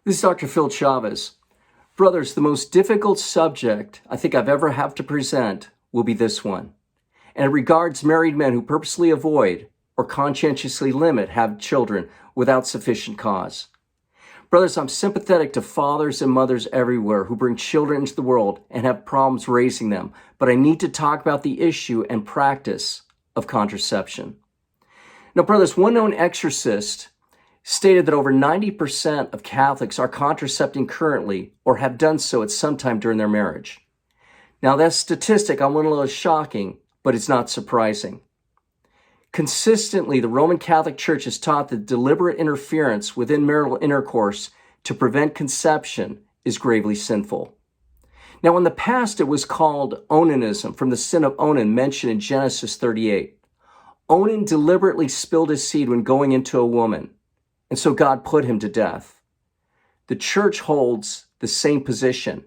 This is Dr. Phil Chavez. Brothers, the most difficult subject I think I've ever have to present will be this one. And it regards married men who purposely avoid or conscientiously limit having children without sufficient cause. Brothers, I'm sympathetic to fathers and mothers everywhere who bring children into the world and have problems raising them, but I need to talk about the issue and practice of contraception. Now, brothers, one known exorcist stated that over 90% of Catholics are contracepting currently or have done so at some time during their marriage. Now, that statistic I'm a little shocking, but it's not surprising. Consistently, the Roman Catholic Church has taught that deliberate interference within marital intercourse to prevent conception is gravely sinful. Now, in the past, it was called onanism, from the sin of Onan mentioned in Genesis 38. Onan deliberately spilled his seed when going into a woman, and so God put him to death. The church holds the same position,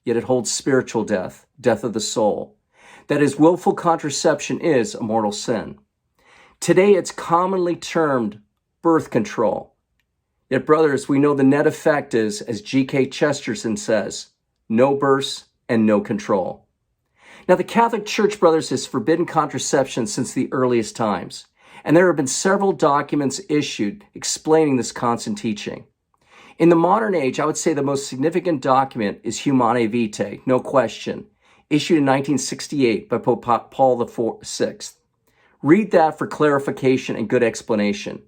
yet it holds spiritual death, death of the soul. That is, willful contraception is a mortal sin. Today, it's commonly termed birth control. Yet, brothers, we know the net effect is, as G.K. Chesterton says, no births and no control. Now, the Catholic Church, brothers, has forbidden contraception since the earliest times, and there have been several documents issued explaining this constant teaching. In the modern age, I would say the most significant document is Humanae Vitae, no question, issued in 1968 by Pope Paul VI. Read that for clarification and good explanation.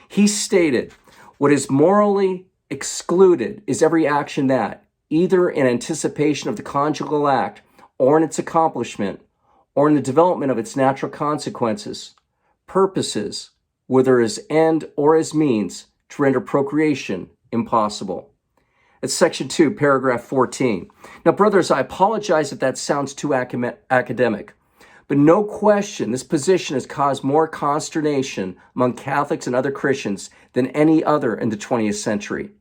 He stated, what is morally excluded is every action that, either in anticipation of the conjugal act or in its accomplishment, or in the development of its natural consequences, purposes, whether as end or as means, to render procreation impossible. That's section 2, paragraph 14. Now, brothers, I apologize if that sounds too academic, but no question this position has caused more consternation among Catholics and other Christians than any other in the 20th century.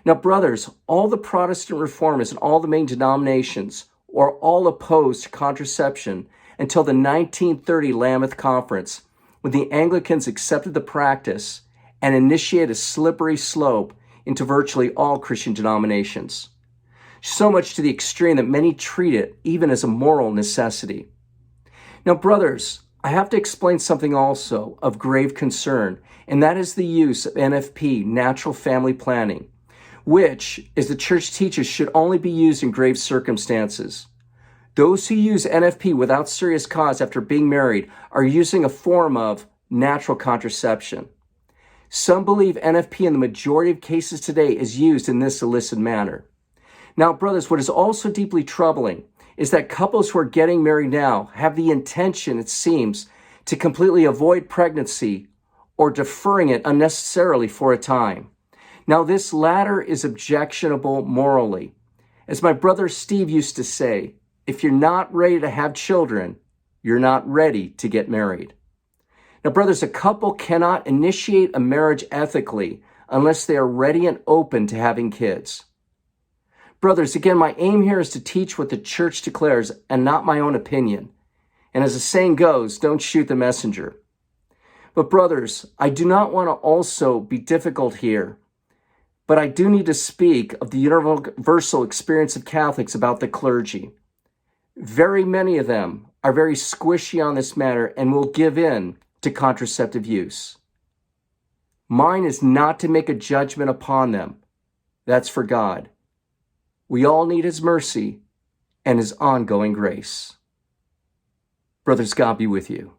Now, brothers, all the Protestant reformers and all the main denominations were all opposed to contraception until the 1930 Lambeth Conference, when the Anglicans accepted the practice and initiated a slippery slope into virtually all Christian denominations. So much to the extreme that many treat it even as a moral necessity. Now, brothers, I have to explain something also of grave concern, and that is the use of NFP, natural family planning, which, as the church teaches, should only be used in grave circumstances. Those who use NFP without serious cause after being married are using a form of natural contraception. Some believe NFP in the majority of cases today is used in this illicit manner. Now, brothers, what is also deeply troubling is that couples who are getting married now have the intention, it seems, to completely avoid pregnancy or deferring it unnecessarily for a time. Now, this latter is objectionable morally. As my brother Steve used to say, if you're not ready to have children, you're not ready to get married. Now, brothers, a couple cannot initiate a marriage ethically unless they are ready and open to having kids. Brothers, again, my aim here is to teach what the church declares and not my own opinion. And as the saying goes, don't shoot the messenger. But brothers, I do not want to also be difficult here, but I do need to speak of the universal experience of Catholics about the clergy. Very many of them are very squishy on this matter and will give in to contraceptive use. Mine is not to make a judgment upon them. That's for God. We all need His mercy and His ongoing grace. Brothers, God be with you.